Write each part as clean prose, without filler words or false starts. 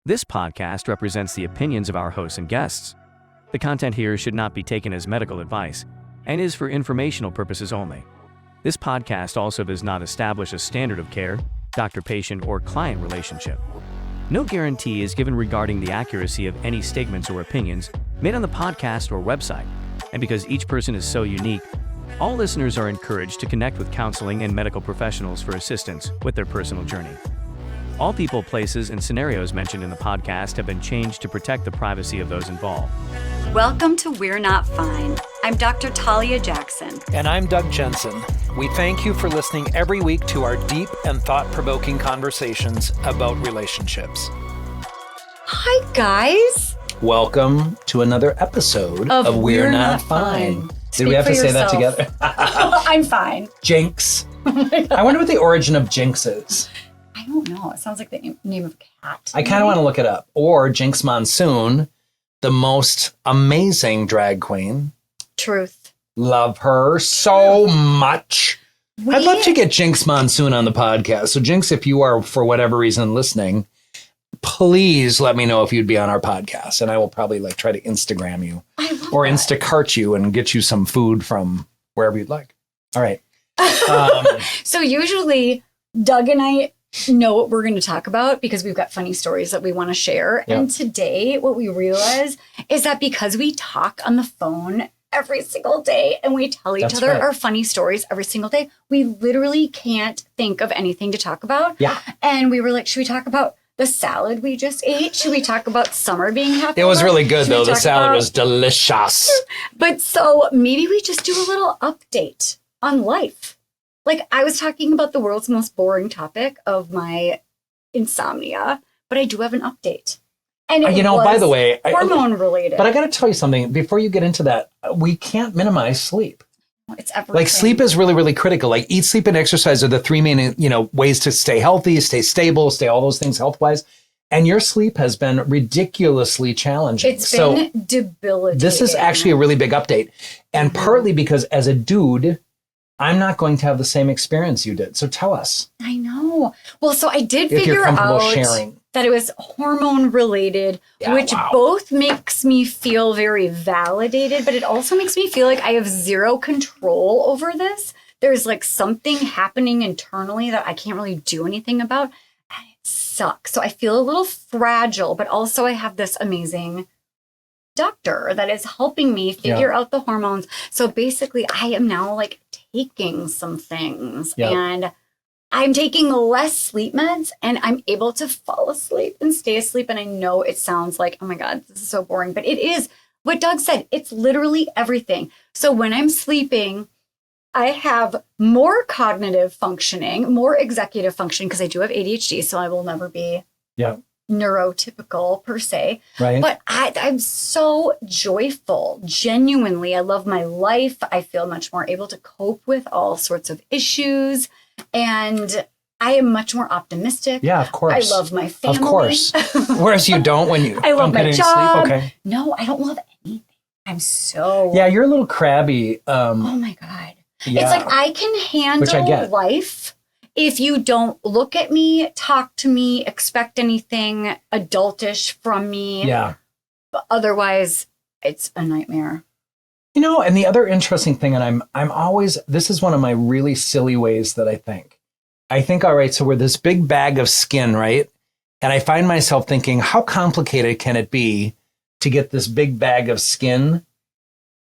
This podcast represents the opinions of our hosts and guests. The content here should not be taken as medical advice and is for informational purposes only. This podcast also does not establish a standard of care, doctor-patient, or client relationship. No guarantee is given regarding the accuracy of any statements or opinions made on the podcast or website. And because each person is so unique, all listeners are encouraged to connect with counseling and medical professionals for assistance with their personal journey. All people, places, and scenarios mentioned in the podcast have been changed to protect the privacy of those involved. Welcome to We're Not Fine. I'm Dr. Talia Jackson. And I'm Doug Jensen. We thank you for listening every week to our deep and thought-provoking conversations about relationships. Hi, guys. Welcome to another episode of We're Not Fine. Did we have to say that together? I'm fine. Jinx. I wonder what the origin of Jinx is. I don't know. It sounds like the name of a cat. I kind of want to look it up. Or Jinx Monsoon, the most amazing drag queen. Truth. Love her so much. I'd love to get Jinx Monsoon on the podcast. So Jinx, if you are for whatever reason listening, please let me know if you'd be on our podcast. And I will probably try to Instagram you or Instacart you and get you some food from wherever you'd like. All right. So usually Doug and I know what we're going to talk about because we've got funny stories that we want to share. Yeah. And today what we realize is that because we talk on the phone every single day and we tell each other our funny stories every single day, we literally can't think of anything to talk about. Yeah. And we were like, should we talk about the salad we just ate? Should we talk about summer being half? It was really good though. The salad was delicious. But so maybe we just do a little update on life. Like I was talking about the world's most boring topic of my insomnia, but I do have an update. And it by the way, hormone related. But I got to tell you something before you get into that. We can't minimize sleep. It's everything. Like sleep is really, really critical. Like eat, sleep, and exercise are the three main, ways to stay healthy, stay stable, stay all those things health wise. And your sleep has been ridiculously challenging. It's been debilitating. This is actually a really big update. And partly because as a dude, I'm not going to have the same experience you did. So tell us. I know. Well, so I did figure out that it was hormone related, which both makes me feel very validated, but it also makes me feel like I have zero control over this. There's something happening internally that I can't really do anything about. And it sucks. So I feel a little fragile, but also I have this amazing doctor that is helping me figure out the hormones. So basically I am now taking some things and I'm taking less sleep meds and I'm able to fall asleep and stay asleep. And I know it sounds like, oh my God, this is so boring, but it is what Doug said. It's literally everything. So when I'm sleeping, I have more cognitive functioning, more executive functioning because I do have ADHD. So I will never be neurotypical per se, right? But I'm so joyful. Genuinely, I love my life. I feel much more able to cope with all sorts of issues, and I am much more optimistic. Yeah, of course. I love my family. Of course. Whereas you don't when you I love my job. Sleep. Okay. No, I don't love anything. I'm so you're a little crabby. Oh my God. Yeah. It's like I can handle life. If you don't look at me, talk to me, expect anything adultish from me. Yeah. But otherwise, it's a nightmare. And the other interesting thing, and I'm always, this is one of my really silly ways that I think, all right, so we're this big bag of skin, right? And I find myself thinking, how complicated can it be to get this big bag of skin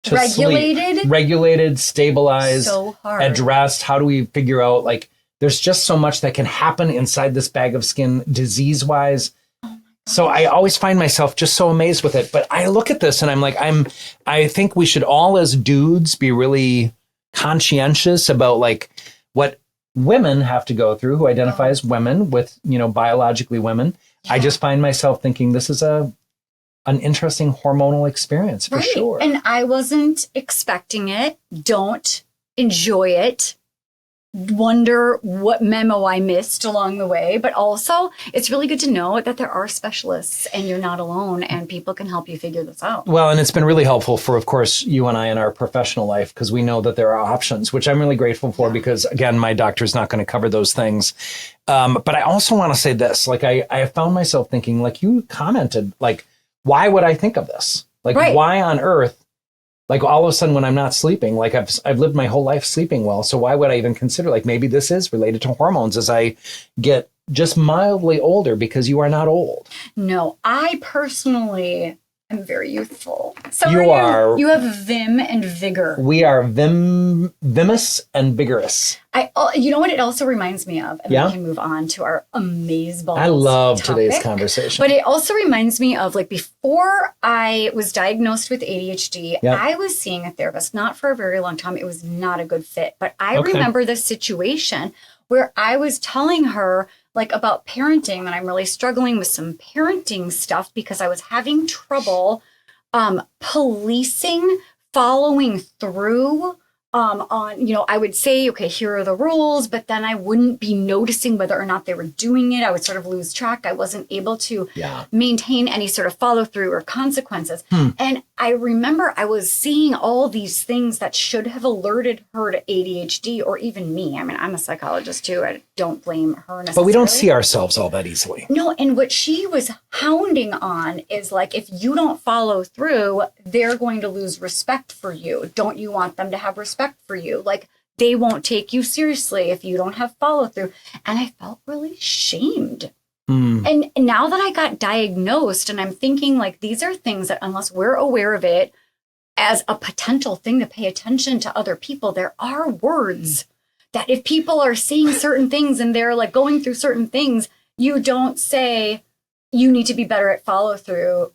to regulated, stabilized, so hard. Addressed? How do we figure out there's just so much that can happen inside this bag of skin disease-wise. So I always find myself just so amazed with it. But I look at this and I'm like, I think we should all as dudes be really conscientious about what women have to go through who identify as women with, biologically women. Yeah. I just find myself thinking this is an interesting hormonal experience for sure. And I wasn't expecting it. Don't enjoy it. wonder what memo I missed along the way. But also, it's really good to know that there are specialists and you're not alone and people can help you figure this out. Well, and it's been really helpful for, of course, you and I in our professional life, because we know that there are options, which I'm really grateful for because, again, my doctor's not going to cover those things. But I also want to say this, like, I have found myself thinking, like you commented, like, why would I think of this? Like, why on earth? Like all of a sudden when I'm not sleeping, like I've lived my whole life sleeping well. So why would I even consider, like, maybe this is related to hormones as I get just mildly older, because you are not old. No, I personally am very youthful. So you are. You have vim and vigor. We are vimous and vigorous. You know what it also reminds me of? And then we can move on to our amazeballs. I love topic. Today's conversation. But it also reminds me of, like, before I was diagnosed with ADHD, I was seeing a therapist, not for a very long time. It was not a good fit. But I remember this situation where I was telling her, like, about parenting, that I'm really struggling with some parenting stuff because I was having trouble policing, following through on, I would say, okay, here are the rules, but then I wouldn't be noticing whether or not they were doing it. I would sort of lose track. I wasn't able to maintain any sort of follow through or consequences. And I remember I was seeing all these things that should have alerted her to ADHD, or even me. I mean, I'm a psychologist too. I don't blame her necessarily. But we don't see ourselves all that easily. No, and what she was hounding on is, like, if you don't follow through, they're going to lose respect for you. Don't you want them to have respect for you? Like, they won't take you seriously if you don't have follow through. And I felt really shamed. And now that I got diagnosed, and I'm thinking, like, these are things that unless we're aware of it as a potential thing to pay attention to other people, there are words that if people are saying certain things and they're, like, going through certain things, you don't say, you need to be better at follow through,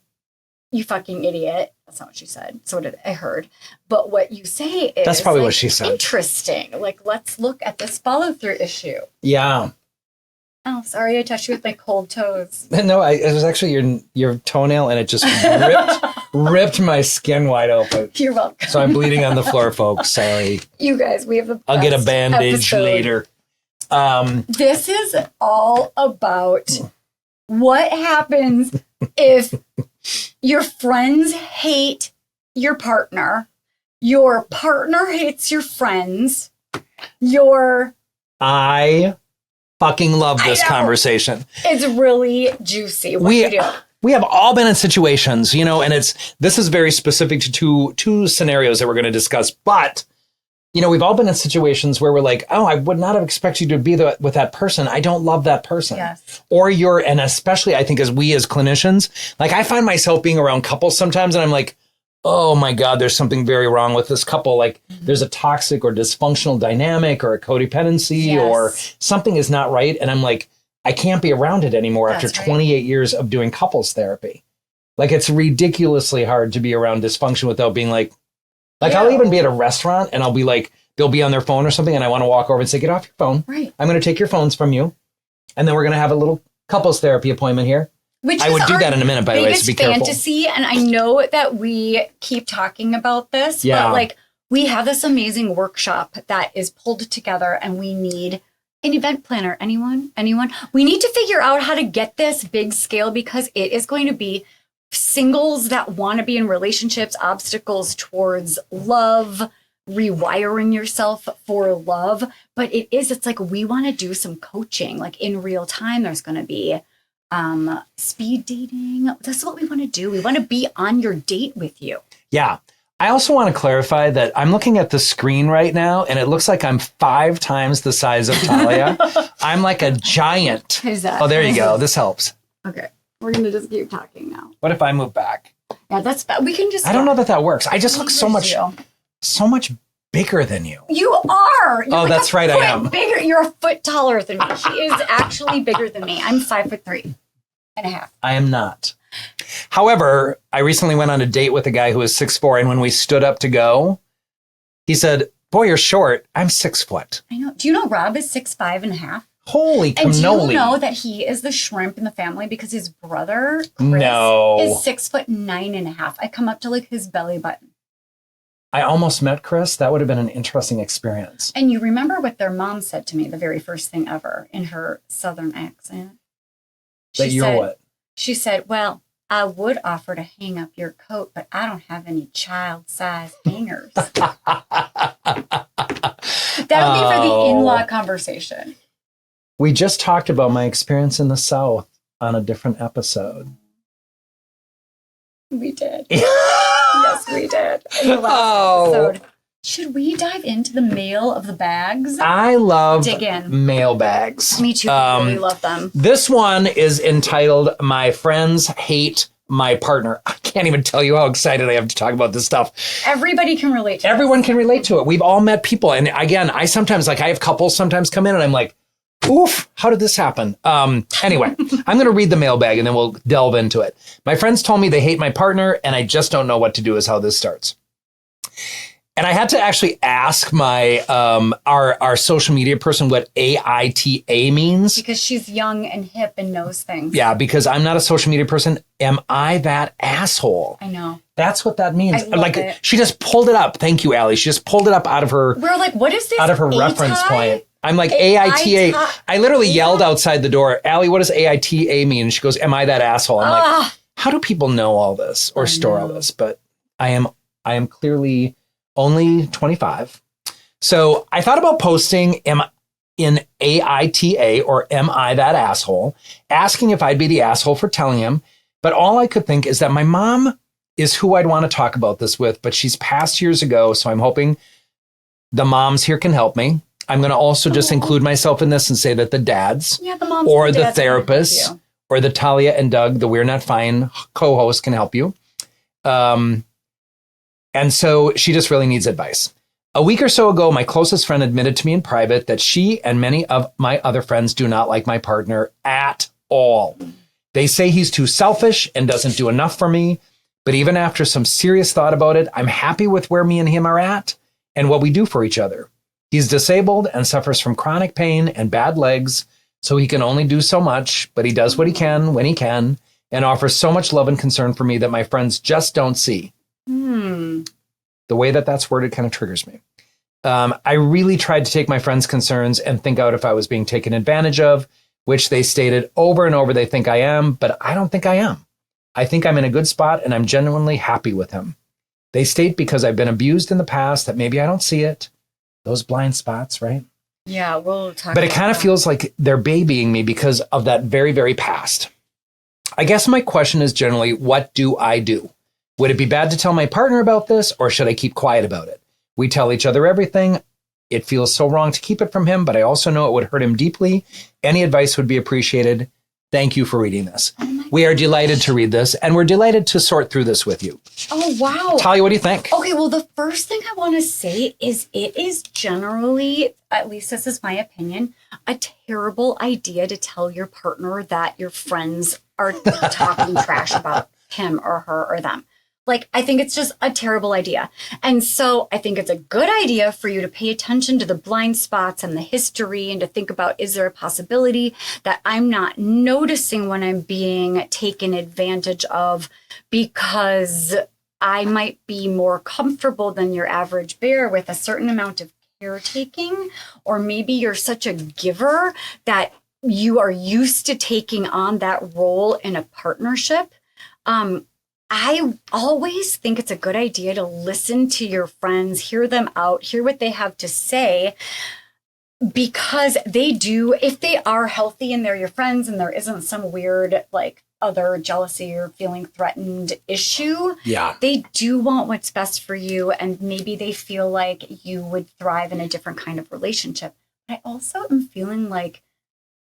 you fucking idiot. That's not what she said. So what I heard. But what you say is, that's probably, like, what she said. Interesting. Like, let's look at this follow through issue. Yeah. Oh, sorry, I touched you with my cold toes. No, it was actually your toenail, and it just ripped my skin wide open. You're welcome. So I'm bleeding on the floor, folks. Sorry. You guys, we have the best I'll get a bandage later. This is all about what happens if your friends hate your partner hates your friends, I fucking love this conversation. It's really juicy. What do you do? We have all been in situations, and this is very specific to two scenarios that we're going to discuss. But, we've all been in situations where we're like, oh, I would not have expected you to be with that person. I don't love that person. Yes. Or and especially I think as clinicians, like, I find myself being around couples sometimes and I'm like, oh my God, there's something very wrong with this couple. Like, there's a toxic or dysfunctional dynamic or a codependency or something is not right. And I'm like, I can't be around it anymore after 28 years of doing couples therapy. Like, it's ridiculously hard to be around dysfunction without being like, I'll even be at a restaurant and I'll be like, they'll be on their phone or something. And I want to walk over and say, get off your phone. Right. I'm going to take your phones from you. And then we're going to have a little couples therapy appointment here. Which I would do that in a minute, by the way, so be careful. Fantasy, and I know that we keep talking about this, but, like, we have this amazing workshop that is pulled together, and we need an event planner. Anyone? We need to figure out how to get this big scale, because it is going to be singles that want to be in relationships, obstacles towards love, rewiring yourself for love. But it's like, we want to do some coaching, like, in real time. There's going to be speed dating. That's what we want to do. We want to be on your date with you. Yeah. I also want to clarify that I'm looking at the screen right now and it looks like I'm 5 times the size of Talia. I'm like a giant. Who's that? Oh, there you go. This helps. Okay. We're going to just keep talking now. What if I move back? Yeah, that's bad. We can just. I don't know that works. I just look so much bigger than you. You are. You're that's right. I am bigger. You're a foot taller than me. She is actually bigger than me. I'm 5'3.5". I am not. However, I recently went on a date with a guy who was 6'4", and when we stood up to go, he said, "Boy, you're short. I'm 6 foot." I know. Do you know Rob is 6'5.5"? Holy cannoli. And do you know that he is the shrimp in the family because his brother, Chris, is 6'9.5". I come up to, like, his belly button. I almost met Chris. That would have been an interesting experience. And you remember what their mom said to me, the very first thing ever, in her Southern accent? What? She said, well, I would offer to hang up your coat, but I don't have any child-sized hangers. That would be for the in-law conversation. We just talked about my experience in the South on a different episode. We did. Yes, we did. In the last episode. Should we dive into the mail of the bags? I love mail bags. Me too. I really love them. This one is entitled, My Friends Hate My Partner. I can't even tell you how excited I am to talk about this stuff. Everybody can relate to it. Everyone can relate to it. We've all met people. And again, I have couples sometimes come in and I'm like, oof, how did this happen? Anyway, I'm going to read the mailbag and then we'll delve into it. My friends told me they hate my partner and I just don't know what to do is how this starts. And I had to actually ask my our social media person what AITA means. Because she's young and hip and knows things. Yeah, because I'm not a social media person. Am I that asshole? I know. That's what that means. I love it. She just pulled it up. Thank you, Allie. She just pulled it up out of her. We're like, what is this? Out of her reference point. I'm like, AITA. I literally yelled outside the door, Allie, what does AITA mean? And she goes, am I that asshole? I'm like, how do people know all this or store all this? But I am clearly only 25. So I thought about posting in AITA or am I that asshole, asking if I'd be the asshole for telling him. But all I could think is that my mom is who I'd want to talk about this with, but she's passed years ago. So I'm hoping the moms here can help me. I'm going to also just include myself in this and say that the dads the moms or the therapists or the Talia and Doug, the We're Not Fine co-host can help you. And so she just really needs advice. A week or so ago, my closest friend admitted to me in private that she and many of my other friends do not like my partner at all. They say he's too selfish and doesn't do enough for me. But even after some serious thought about it, I'm happy with where me and him are at and what we do for each other. He's disabled and suffers from chronic pain and bad legs, so he can only do so much, but he does what he can when he can and offers so much love and concern for me that my friends just don't see. The way that that's worded kind of triggers me. I really tried to take my friends' concerns and think out if I was being taken advantage of, which they stated over and over they think I am, but I don't think I am. I think I'm in a good spot and I'm genuinely happy with him. They state because I've been abused in the past that maybe I don't see it. Those blind spots, right? Yeah, we'll talk. But it kind of feels like they're babying me because of that very, very past. I guess my question is generally, what do I do? Would it be bad to tell my partner about this, or should I keep quiet about it? We tell each other everything. It feels so wrong to keep it from him, but I also know it would hurt him deeply. Any advice would be appreciated. Thank you for reading this. We are delighted to read this, and we're delighted to sort through this with you. Oh, wow. Talia, what do you think? Okay, well, the first thing I want to say is it is generally, at least this is my opinion, a terrible idea to tell your partner that your friends are talking trash about him or her or them. Like, I think it's just a terrible idea. And so I think it's a good idea for you to pay attention to the blind spots and the history and to think about, is there a possibility that I'm not noticing when I'm being taken advantage of because I might be more comfortable than your average bear with a certain amount of caretaking, or maybe you're such a giver that you are used to taking on that role in a partnership. I always think it's a good idea to listen to your friends, hear them out, hear what they have to say, because they do, if they are healthy and they're your friends and there isn't some weird, like, other jealousy or feeling threatened issue, they do want what's best for you. And maybe they feel like you would thrive in a different kind of relationship. But I also am feeling like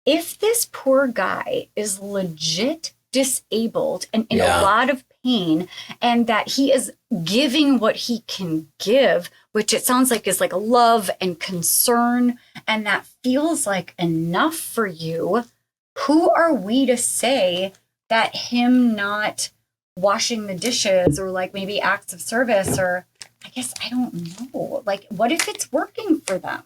if this poor guy is legit disabled and in a lot of pain, and that he is giving what he can give, which it sounds like is like love and concern, and that feels like enough for you, who are we to say that him not washing the dishes or like maybe acts of service, or I guess I don't know, like what if it's working for them?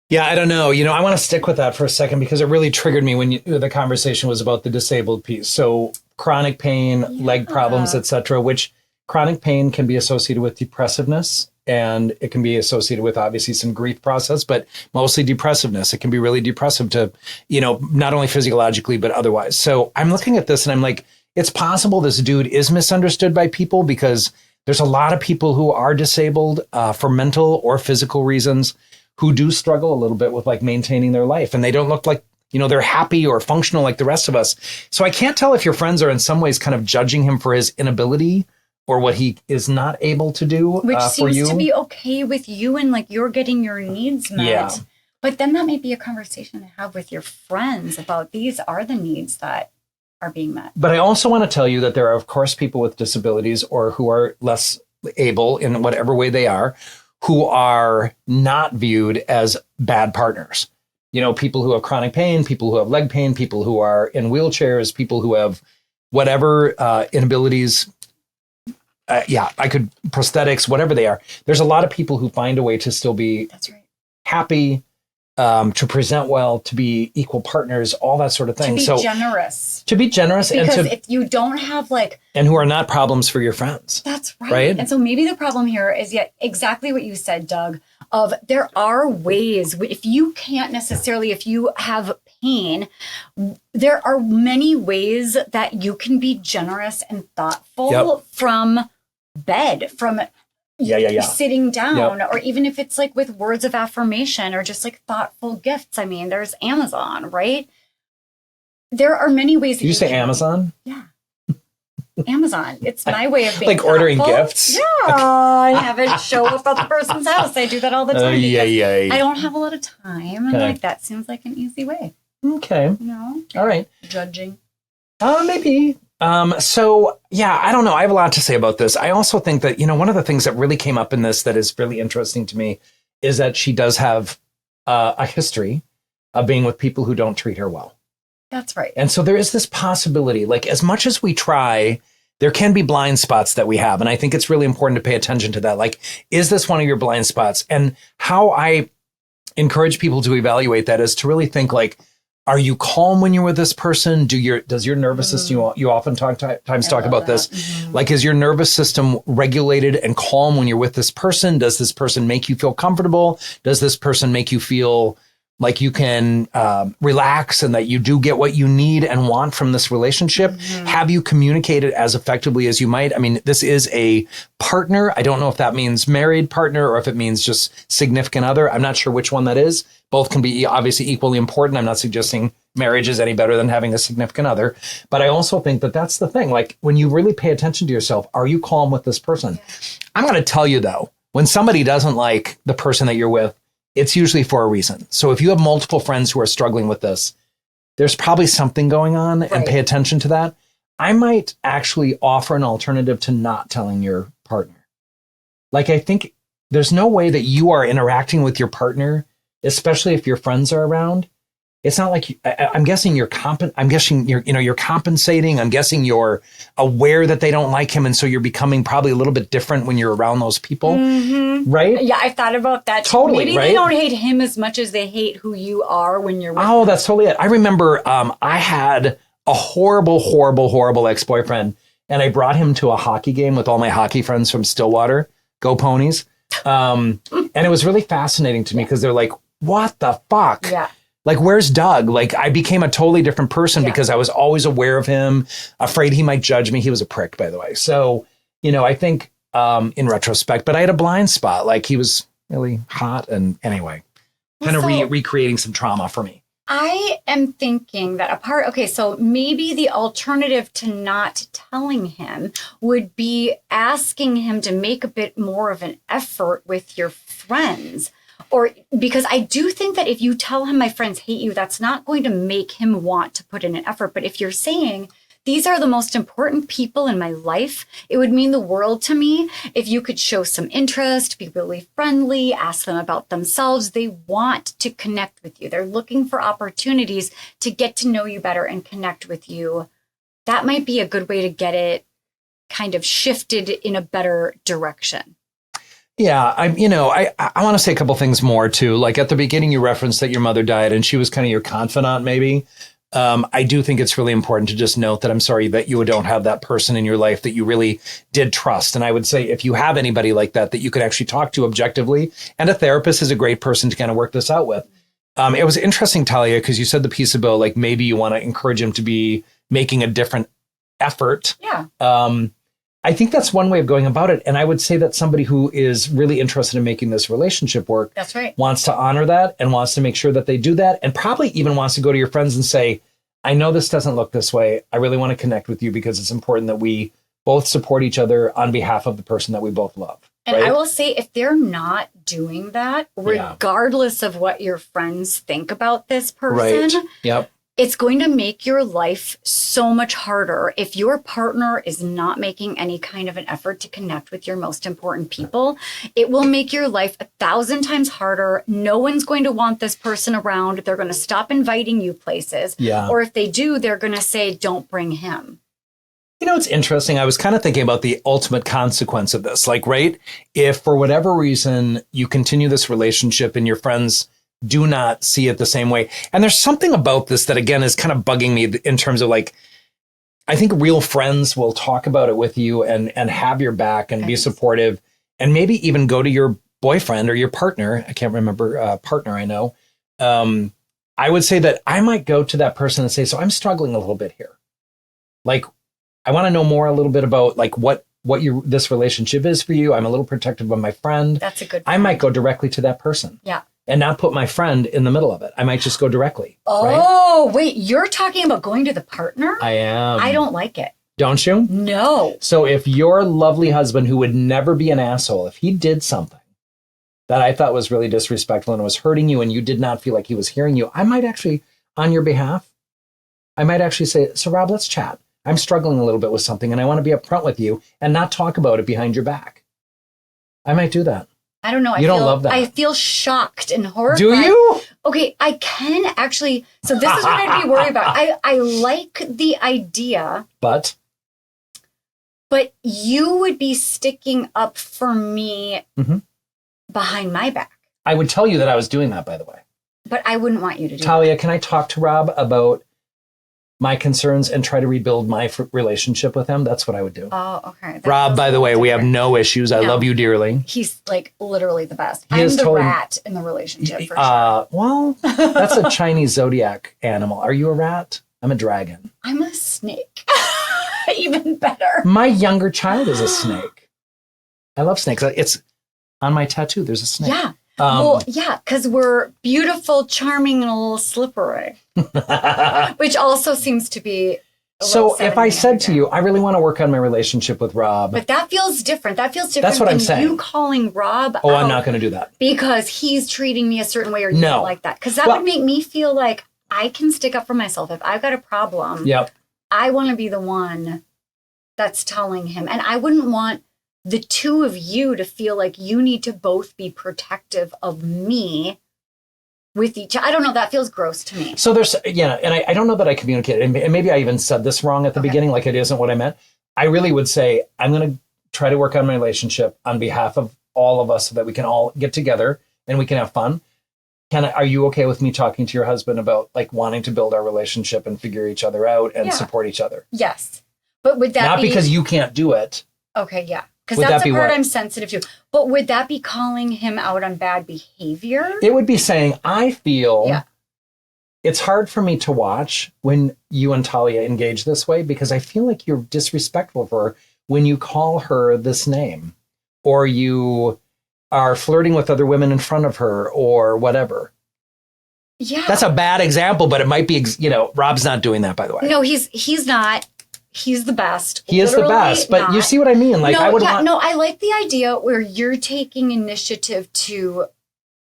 Yeah, I don't know. I want to stick with that for a second because it really triggered me when the conversation was about the disabled piece. So chronic pain, leg problems, etc., which chronic pain can be associated with depressiveness, and it can be associated with obviously some grief process, but mostly depressiveness. It can be really depressive to, not only physiologically, but otherwise. So I'm looking at this and I'm like, it's possible this dude is misunderstood by people because there's a lot of people who are disabled for mental or physical reasons who do struggle a little bit with like maintaining their life, and they don't look like, they're happy or functional like the rest of us. So I can't tell if your friends are in some ways kind of judging him for his inability or what he is not able to do Which for you. seems to be okay with you and like you're getting your needs met. Yeah. But then that might be a conversation to have with your friends about these are the needs that are being met. But I also want to tell you that there are, of course, people with disabilities or who are less able in whatever way they are, who are not viewed as bad partners. People who have chronic pain, people who have leg pain, people who are in wheelchairs, people who have whatever inabilities. Prosthetics, whatever they are. There's a lot of people who find a way to still be happy, to present well, to be equal partners, all that sort of thing. To be generous. To be generous. Because if you don't have and who are not problems for your friends. That's right. And so maybe the problem here is exactly what you said, Doug, of there are ways, if you have pain, there are many ways that you can be generous and thoughtful from bed, from sitting down, or even if it's like with words of affirmation or just like thoughtful gifts. I mean, there's Amazon, right? There are many ways. Did you say Amazon? Yeah. Amazon. It's my way of being like ordering thoughtful. gifts. Yeah, I have it show up at the person's house. I do that all the time. I don't have a lot of time, and that seems like an easy way. Okay. All right. Judging. Maybe. So yeah, I don't know. I have a lot to say about this. I also think that, one of the things that really came up in this that is really interesting to me is that she does have a history of being with people who don't treat her well. That's right. And so there is this possibility, like as much as we try, there can be blind spots that we have. And I think it's really important to pay attention to that. Like, is this one of your blind spots? And how I encourage people to evaluate that is to really think like, are you calm when you're with this person? Does your nervous system, you often talk about this, like, is your nervous system regulated and calm when you're with this person? Does this person make you feel comfortable? Does this person make you feel like you can relax and that you do get what you need and want from this relationship? Have you communicated as effectively as you might? I mean, this is a partner. I don't know if that means married partner or if it means just significant other. I'm not sure which one that is. Both can be obviously equally important. I'm not suggesting marriage is any better than having a significant other. But I also think that that's the thing. Like, when you really pay attention to yourself, are you calm with this person? I'm going to tell you, though, when somebody doesn't like the person that you're with, it's usually for a reason. So if you have multiple friends who are struggling with this, there's probably something going on, and pay attention to that. I might actually offer an alternative to not telling your partner. Like, I think there's no way that you are interacting with your partner, especially if your friends are around. It's not like I'm guessing you're you're compensating. I'm guessing you're aware that they don't like him, and so you're becoming probably a little bit different when you're around those people, right? Yeah, I've thought about that. Totally, maybe they don't hate him as much as they hate who you are when you're with them. That's totally it. I remember I had a horrible ex-boyfriend, and I brought him to a hockey game with all my hockey friends from Stillwater. Go Ponies! And it was really fascinating to me because they're like, "What the fuck?" Yeah. Like, where's Doug? Like, I became a totally different person because I was always aware of him, afraid he might judge me. He was a prick, by the way. So, I think in retrospect, but I had a blind spot. Like, he was really hot. And anyway, kind of recreating some trauma for me. I am thinking that so maybe the alternative to not telling him would be asking him to make a bit more of an effort with your friends. Or because I do think that if you tell him my friends hate you, that's not going to make him want to put in an effort. But if you're saying these are the most important people in my life, it would mean the world to me if you could show some interest, be really friendly, ask them about themselves. They want to connect with you. They're looking for opportunities to get to know you better and connect with you. That might be a good way to get it kind of shifted in a better direction. Yeah, I want to say a couple things more too. Like, at the beginning, you referenced that your mother died and she was kind of your confidant, maybe. I do think it's really important to just note that I'm sorry that you don't have that person in your life that you really did trust. And I would say if you have anybody like that you could actually talk to objectively, and a therapist is a great person to kind of work this out with. It was interesting, Talia, because you said the piece about like maybe you want to encourage him to be making a different effort. Yeah. I think that's one way of going about it. And I would say that somebody who is really interested in making this relationship work that's right. wants to honor that and wants to make sure that they do that, and probably even wants to go to your friends and say, I know this doesn't look this way. I really want to connect with you because it's important that we both support each other on behalf of the person that we both love. And right? I will say, if they're not doing that, regardless of what your friends think about this person, right. Yep. It's going to make your life so much harder if your partner is not making any kind of an effort to connect with your most important people. It will make your life 1,000 times harder. No one's going to want this person around. They're going to stop inviting you places. Yeah. Or if they do, they're going to say, don't bring him. You know, it's interesting. I was kind of thinking about the ultimate consequence of this. Like, right, if for whatever reason you continue this relationship and your friends do not see it the same way. And there's something about this that, again, is kind of bugging me in terms of like, I think real friends will talk about it with you and have your back and be supportive, and maybe even go to your boyfriend or your partner. I can't remember partner, I know. I would say that I might go to that person and say, so I'm struggling a little bit here. Like, I want to know more a little bit about like what this relationship is for you. I'm a little protective of my friend. That's a good point. I might go directly to that person. Yeah. And not put my friend in the middle of it. I might just go directly. Oh, right? Wait, you're talking about going to the partner? I am. I don't like it. Don't you? No. So if your lovely husband, who would never be an asshole, if he did something that I thought was really disrespectful and was hurting you and you did not feel like he was hearing you, I might actually, on your behalf, I might actually say, so Rob, let's chat. I'm struggling a little bit with something and I want to be upfront with you and not talk about it behind your back. I might do that. I don't know. You don't love that. I feel shocked and horrified. Do you? Okay, I can actually. So this is what I'd be worried about. I like the idea. But you would be sticking up for me behind my back. I would tell you that I was doing that, by the way. But I wouldn't want you to do Talia, that. can I talk to Rob about my concerns and try to rebuild my relationship with him? That's what I would do. Oh, okay. Rob, by the way, we have no issues. I love you dearly. He's like literally the best. I'm the rat in the relationship for sure. Well, that's a Chinese zodiac animal. Are you a rat? I'm a dragon. I'm a snake. Even better. My younger child is a snake. I love snakes. It's on my tattoo. There's a snake. Yeah. Because we're beautiful, charming, and a little slippery. Which also seems to be so if I said to you, I really want to work on my relationship with Rob. But that feels different. That feels different That's what than I'm saying. You calling Rob Oh, I'm not going to do that. Because he's treating me a certain way or you don't like that. Because that would make me feel like I can stick up for myself. If I've got a problem, I want to be the one that's telling him. And I wouldn't want the two of you to feel like you need to both be protective of me with each other. I don't know. That feels gross to me. So there's, and I don't know that I communicated, and maybe I even said this wrong at the beginning, like it isn't what I meant. I really would say, I'm going to try to work on my relationship on behalf of all of us so that we can all get together and we can have fun. Are you okay with me talking to your husband about like wanting to build our relationship and figure each other out and support each other? Yes. But would that not because you can't do it. Okay, yeah. Because that's the part I'm sensitive to. But would that be calling him out on bad behavior? It would be saying, I feel it's hard for me to watch when you and Talia engage this way because I feel like you're disrespectful of her when you call her this name or you are flirting with other women in front of her or whatever. Yeah. That's a bad example, but it might be, Rob's not doing that, by the way. No, he's not. He's the best. He is the best, but you see what I mean? Like, I like the idea where you're taking initiative to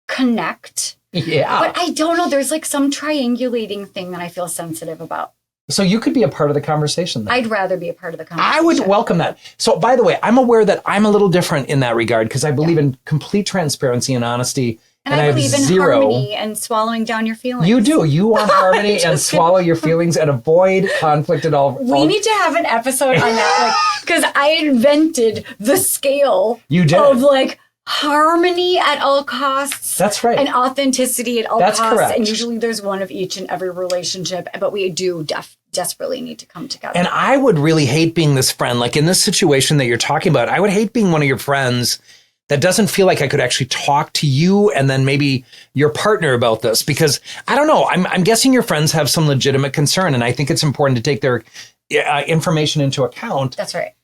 connect. Yeah. But I don't know. There's like some triangulating thing that I feel sensitive about. So you could be a part of the conversation then. I'd rather be a part of the conversation. I would welcome that. So by the way, I'm aware that I'm a little different in that regard because I believe in complete transparency and honesty. And I believe in harmony and swallowing down your feelings. You do. You want harmony and swallow your feelings and avoid conflict at all. We need to have an episode on that, because I invented the scale you did. of like harmony at all costs. That's right. And authenticity at all That's costs. correct. And usually there's one of each in every relationship, but we do desperately need to come together. And I would really hate being this friend. Like in this situation that you're talking about, I would hate being one of your friends that doesn't feel like I could actually talk to you and then maybe your partner about this, because I don't know. I'm guessing your friends have some legitimate concern, and I think it's important to take their information into account. That's right.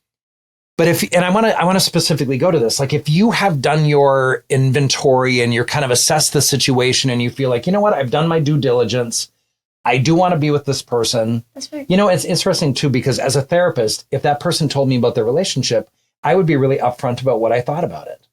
But I want to specifically go to this. Like if you have done your inventory and you're kind of assessed the situation and you feel like, you know what, I've done my due diligence. I do want to be with this person. That's right. You know, it's interesting too, because as a therapist, if that person told me about their relationship, I would be really upfront about what I thought about it.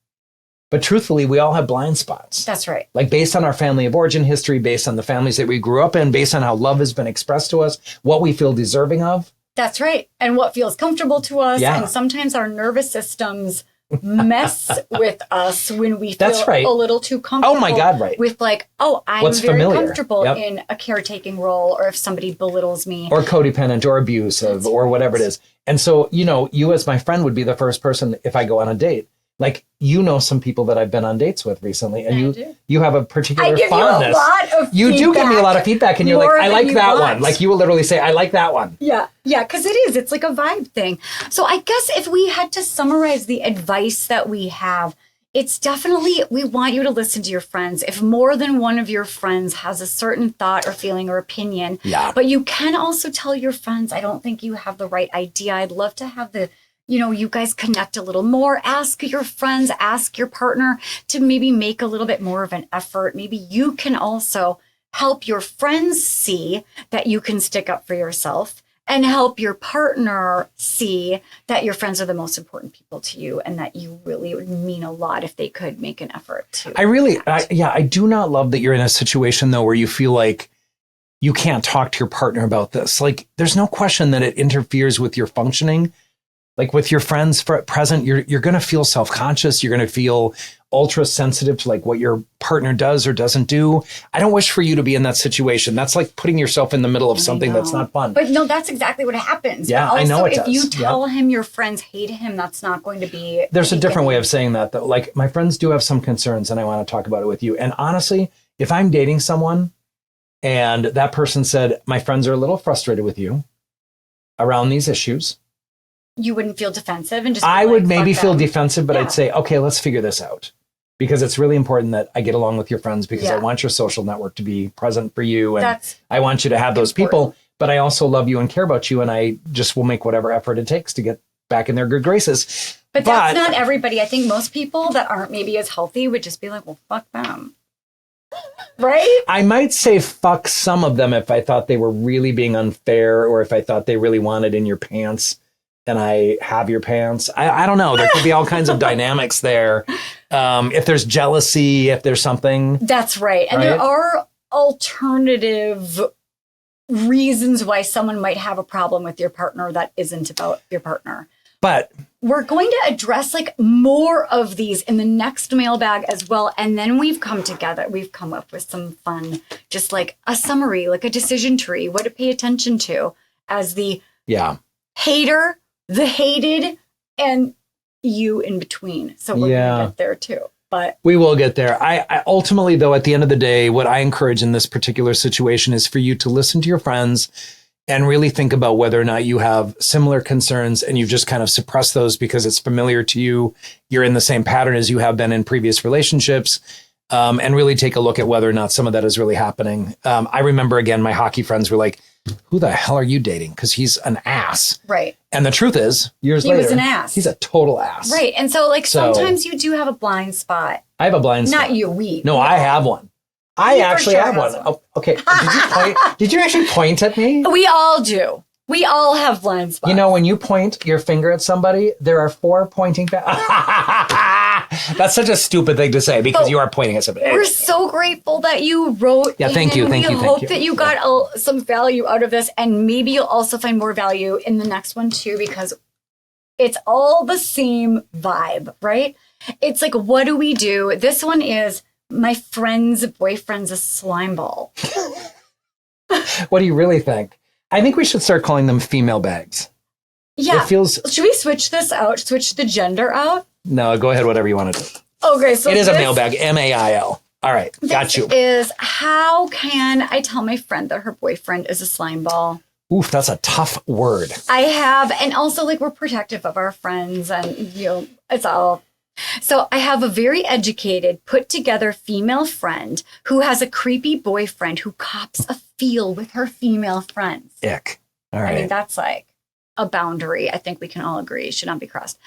But truthfully, we all have blind spots. That's right. Like based on our family of origin history, based on the families that we grew up in, based on how love has been expressed to us, what we feel deserving of. That's right. And what feels comfortable to us. Yeah. And sometimes our nervous systems mess with us when we feel a little too comfortable. Oh my God, right. With like, I'm What's very familiar. comfortable Yep. in a caretaking role, or if somebody belittles me. Or codependent or abusive or whatever it is. And so, you know, you as my friend would be the first person if I go on a date. Like, you know, some people that I've been on dates with recently, and you have a particular fondness. I give you a lot of You do give me a lot of feedback, and you're like, I like that one. Like, you will literally say, I like that one. Yeah, because it's like a vibe thing. So I guess if we had to summarize the advice that we have, it's definitely, we want you to listen to your friends. If more than one of your friends has a certain thought or feeling or opinion, but you can also tell your friends, I don't think you have the right idea. I'd love to have you guys connect a little more. Ask your friends, ask your partner to maybe make a little bit more of an effort. Maybe you can also help your friends see that you can stick up for yourself, and help your partner see that your friends are the most important people to you, and that you really would mean a lot if they could make an effort to. I do not love that you're in a situation though where you feel like you can't talk to your partner about this. Like, there's no question that it interferes with your functioning. Like with your friends present, you're going to feel self-conscious. You're going to feel ultra sensitive to like what your partner does or doesn't do. I don't wish for you to be in that situation. That's like putting yourself in the middle of something that's not fun. But no, that's exactly what happens. Yeah, but also, I know it does. If you tell him your friends hate him, that's not going to be. There's a different way of saying that though. Like, my friends do have some concerns and I want to talk about it with you. And honestly, if I'm dating someone and that person said, my friends are a little frustrated with you around these issues, you wouldn't feel defensive and just. I would maybe feel them. defensive, but I'd say, okay, let's figure this out, because it's really important that I get along with your friends, because I want your social network to be present for you. And I want you to have those people, but I also love you and care about you. And I just will make whatever effort it takes to get back in their good graces. But that's not everybody. I think most people that aren't maybe as healthy would just be like, well, fuck them. Right? I might say fuck some of them if I thought they were really being unfair, or if I thought they really wanted in your pants and I have your pants. I don't know. There could be all kinds of dynamics there. If there's jealousy, if there's something. That's right. And there are alternative reasons why someone might have a problem with your partner that isn't about your partner. But we're going to address like more of these in the next mailbag as well. And then we've come up with some fun, just like a summary, like a decision tree, what to pay attention to as the hater, the hated, and you in between. So we're going to get there too. But we will get there. I ultimately, though, at the end of the day, what I encourage in this particular situation is for you to listen to your friends and really think about whether or not you have similar concerns and you've just kind of suppressed those because it's familiar to you. You're in the same pattern as you have been in previous relationships, and really take a look at whether or not some of that is really happening. I remember, again, my hockey friends were like, who the hell are you dating? Because he's an ass. Right. And the truth is, years later, he was an ass. He's a total ass. Right. And so, sometimes you do have a blind spot. I have a blind spot. Not you, No, I have one. I actually have one. Oh, okay. Did you actually point at me? We all do. We all have blind spots. You know, when you point your finger at somebody, there are 4 pointing back. That's such a stupid thing to say, because you are pointing at somebody. We're so grateful that you wrote. Yeah, thank you. We hope that you got some value out of this, and maybe you'll also find more value in the next one too, because it's all the same vibe, right? It's like, what do we do? This one is, my friend's boyfriend's a slime ball. What do you really think? I think we should start calling them female bags. Yeah. It feels. Should we switch this out? Switch the gender out? No, go ahead. Whatever you want to do. Okay, so it is a mailbag, M-A-I-L. All right, got you. Is how can I tell my friend that her boyfriend is a slime ball? Oof, that's a tough word. I have, and also like we're protective of our friends and, it's all. So I have a very educated, put together female friend who has a creepy boyfriend who cops a feel with her female friends. Ick. All right. I mean, that's like a boundary. I think we can all agree should not be crossed.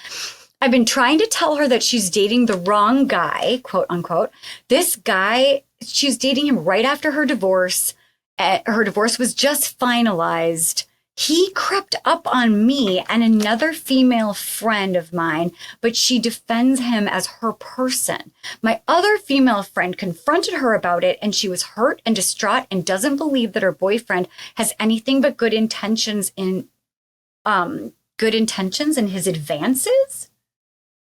I've been trying to tell her that she's dating the wrong guy, quote unquote. This guy, she's dating him right after her divorce. Her divorce was just finalized. He crept up on me and another female friend of mine, but she defends him as her person. My other female friend confronted her about it, and she was hurt and distraught and doesn't believe that her boyfriend has anything but good intentions in his advances.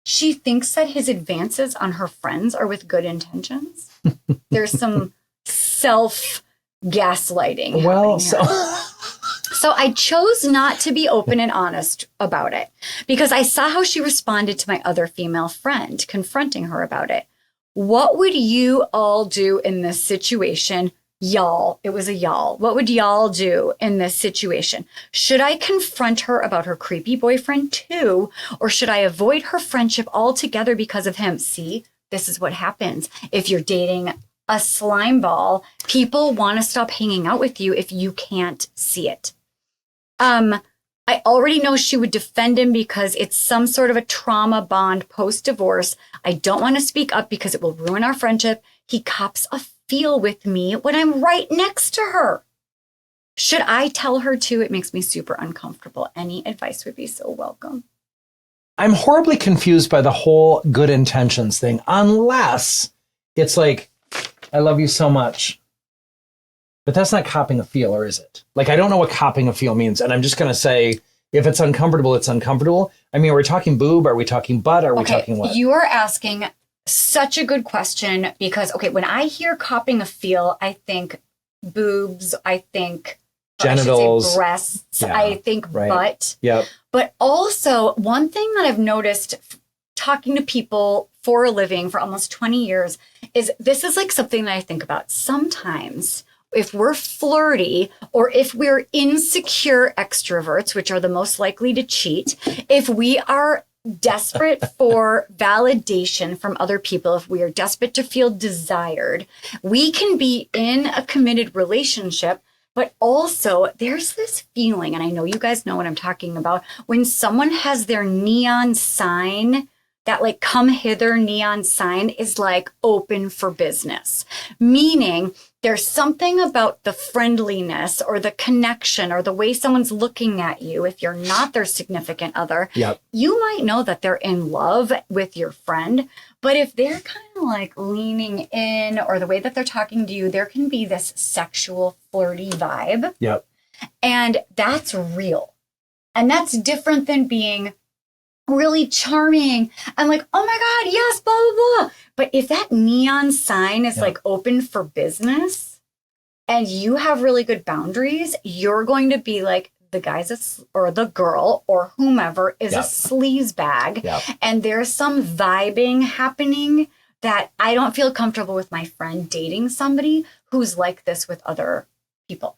She thinks that his advances on her friends are with good intentions. There's some self-gaslighting. Well, So I chose not to be open and honest about it because I saw how she responded to my other female friend confronting her about it. What would you all do in this situation? Y'all, it was a y'all. What would y'all do in this situation? Should I confront her about her creepy boyfriend too? Or should I avoid her friendship altogether because of him? See, this is what happens. If you're dating a slime ball, people want to stop hanging out with you if you can't see it. I already know she would defend him because it's some sort of a trauma bond post-divorce. I don't want to speak up because it will ruin our friendship. He cops a feel with me when I'm right next to her. Should I tell her too? It makes me super uncomfortable. Any advice would be so welcome. I'm horribly confused by the whole good intentions thing, unless it's like, I love you so much. But that's not copping a feel, or is it? Like, I don't know what copping a feel means. And I'm just going to say, if it's uncomfortable, it's uncomfortable. I mean, are we talking boob? Are we talking butt? Are we talking what? You are asking such a good question because, when I hear copping a feel, I think boobs, I think genitals, breasts, I think butt. Yep. But also, one thing that I've noticed talking to people for a living for almost 20 years is this is like something that I think about sometimes. If we're flirty or if we're insecure extroverts, which are the most likely to cheat, if we are desperate for validation from other people, if we are desperate to feel desired, we can be in a committed relationship. But also there's this feeling, and I know you guys know what I'm talking about, when someone has their neon sign, that like come hither neon sign is like open for business, meaning there's something about the friendliness or the connection or the way someone's looking at you. If you're not their significant other, you might know that they're in love with your friend. But if they're kind of like leaning in or the way that they're talking to you, there can be this sexual flirty vibe. And that's real. And that's different than being really charming and like, oh my God, yes, blah, blah, blah. But if that neon sign is like open for business and you have really good boundaries, you're going to be like, the guy's or the girl or whomever is a sleaze bag. And there's some vibing happening that I don't feel comfortable with my friend dating somebody who's like this with other people.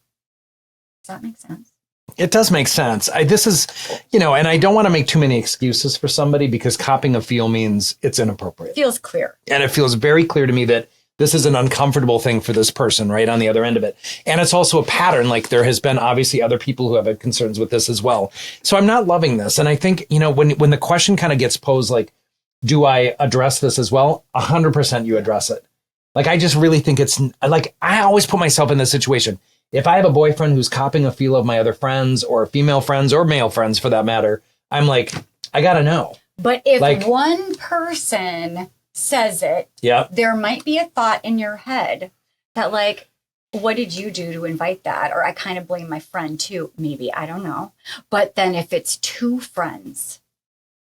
Does that make sense? It does make sense. This is, and I don't want to make too many excuses for somebody because copping a feel means it's inappropriate. Feels clear. And it feels very clear to me that this is an uncomfortable thing for this person right on the other end of it. And it's also a pattern. Like there has been obviously other people who have had concerns with this as well. So I'm not loving this. And I think, when the question kind of gets posed, like, do I address this as well? 100% you address it. Like, I just really think it's like, I always put myself in this situation. If I have a boyfriend who's copping a feel of my other friends or female friends or male friends for that matter, I'm like, I got to know. But if one person says it, there might be a thought in your head that like, what did you do to invite that? Or I kind of blame my friend too. Maybe, I don't know. But then if it's two friends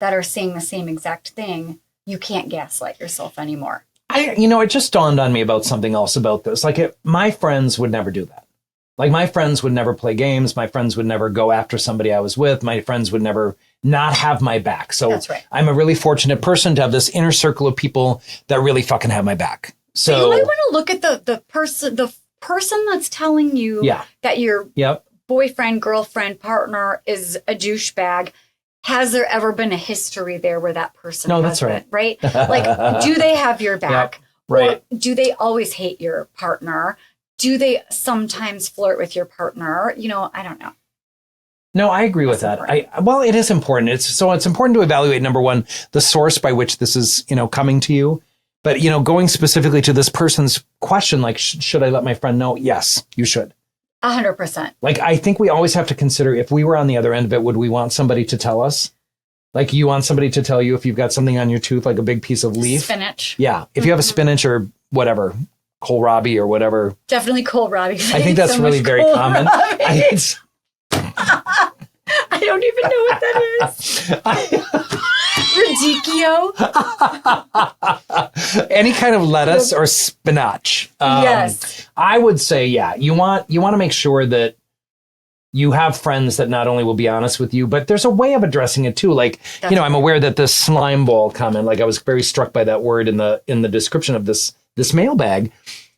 that are saying the same exact thing, you can't gaslight yourself anymore. It just dawned on me about something else about this. Like my friends would never do that. Like my friends would never play games. My friends would never go after somebody I was with. My friends would never not have my back. So that's right. I'm a really fortunate person to have this inner circle of people that really fucking have my back. So you might want to look at the person that's telling you that your boyfriend, girlfriend, partner is a douchebag. Has there ever been a history there where that person that's right. Right? Like, do they have your back? Yep, right. Or do they always hate your partner? Do they sometimes flirt with your partner? You know, I don't know. No, I agree with that. Well, it is important. It's important to evaluate, number one, the source by which this is, coming to you. But, going specifically to this person's question, like, should I let my friend know? Yes, you should. 100%. Like, I think we always have to consider, if we were on the other end of it, would we want somebody to tell us? Like, you want somebody to tell you if you've got something on your tooth, like a big piece of leaf? Spinach. Yeah. If you have a spinach or whatever, kohlrabi or whatever. Definitely kohlrabi. I think that's really very common. I don't even know what that is. Radicchio. Any kind of lettuce or spinach. Yes. I would say, you want to make sure that you have friends that not only will be honest with you, but there's a way of addressing it too. Like, I'm aware that the slime ball comment, like I was very struck by that word in the description of this mailbag.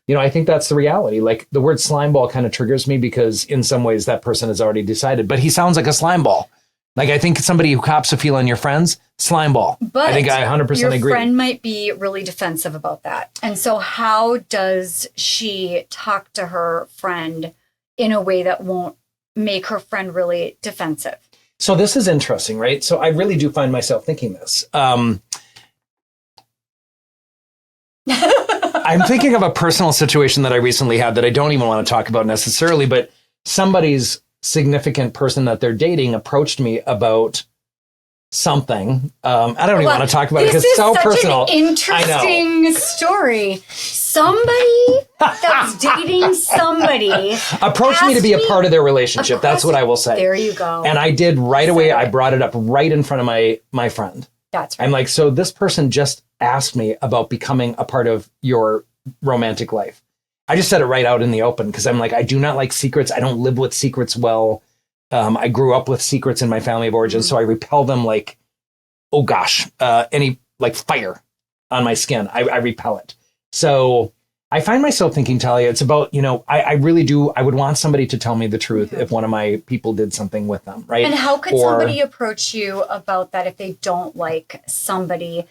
I think that's the reality. Like the word slime ball kind of triggers me because in some ways that person has already decided, but he sounds like a slime ball. Like I think somebody who cops a feel on your friends, slime ball. But I think I 100% agree. Your friend might be really defensive about that. And so how does she talk to her friend in a way that won't make her friend really defensive? So this is interesting, right? So I really do find myself thinking this. I'm thinking of a personal situation that I recently had that I don't even want to talk about necessarily, but somebody's significant person that they're dating approached me about something. I don't even want to talk about it because it's so personal. This is such an interesting story. Somebody that's dating somebody approached me to be a part of their relationship. That's what I will say. There you go. And I did right away. I brought it up right in front of my friend. That's right. I'm like, so this person just asked me about becoming a part of your romantic life. I just said it right out in the open because I'm like, I do not like secrets. I don't live with secrets well. I grew up with secrets in my family of origin, so I repel them like, oh gosh, any like fire on my skin. I repel it. So I find myself thinking, Talia, it's about, I really do. I would want somebody to tell me the truth if one of my people did something with them, right? And how could somebody approach you about that if they don't like somebody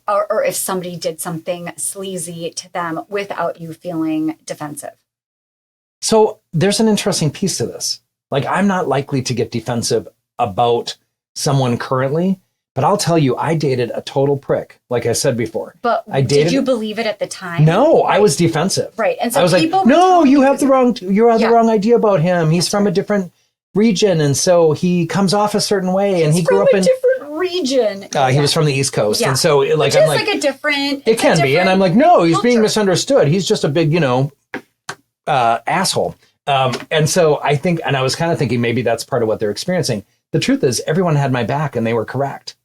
or if somebody did something sleazy to them without you feeling defensive? So there's an interesting piece to this. Like, I'm not likely to get defensive about someone currently, but I'll tell you, I dated a total prick, like I said before. But did you believe it at the time? No, right. I was defensive. Right. And so I was like, no, you have the wrong idea about him. He's from a different region, and so he comes off a certain way, and he grew up in a different region. He was from the East Coast, and so like I'm like a different. It can be, and I'm like, no, he's being misunderstood. He's just a big, asshole. And so I think, and I was kind of thinking maybe that's part of what they're experiencing. The truth is, everyone had my back, and they were correct.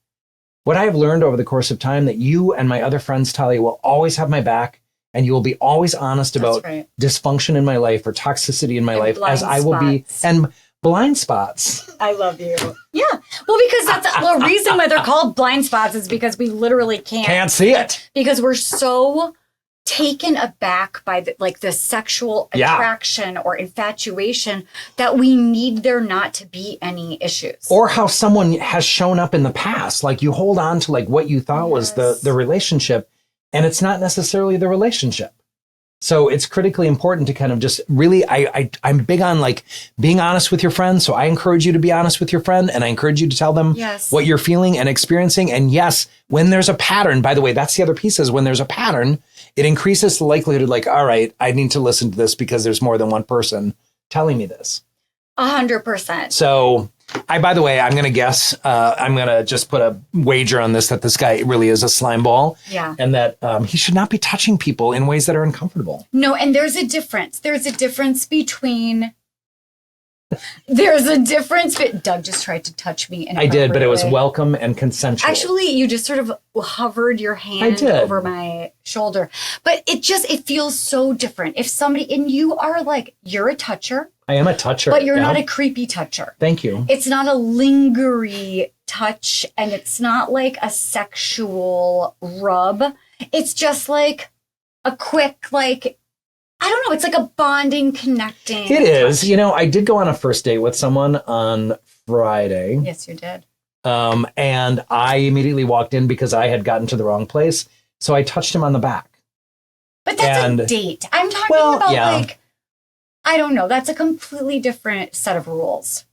What I have learned over the course of time that you and my other friends, Talia, will always have my back, and you will be always honest about dysfunction in my life or toxicity in my life, as I will be, and blind spots. I love you. Yeah. Well, because that's the reason why they're called blind spots is because we literally can't see it. Because we're so taken aback by the sexual attraction or infatuation that we need there not to be any issues. Or how someone has shown up in the past. Like you hold on to like what you thought was the relationship, and it's not necessarily the relationship. So it's critically important to kind of just really, I'm big on like being honest with your friends. So I encourage you to be honest with your friend, and I encourage you to tell them what you're feeling and experiencing. And yes, when there's a pattern, by the way, that's the other piece is when there's a pattern, it increases the likelihood of like, all right, I need to listen to this because there's more than one person telling me this. 100%. So by the way, I'm going to guess, I'm going to just put a wager on this, that this guy really is a slime ball. Yeah. And that he should not be touching people in ways that are uncomfortable. No. And there's a difference. There's a difference between, Doug just tried to touch me. I did, but it was welcome and consensual. Actually, you just sort of hovered your hand over my shoulder. But it feels so different. If somebody, and you are like, you're a toucher. I am a toucher. But you're not a creepy toucher. Thank you. It's not a lingery touch, and it's not like a sexual rub. It's just like a quick, like, I don't know. It's like a bonding, connecting. It is. You know, I did go on a first date with someone on Friday. Yes, you did. And I immediately walked in because I had gotten to the wrong place. So I touched him on the back. But that's a date. I'm talking about like, I don't know. That's a completely different set of rules.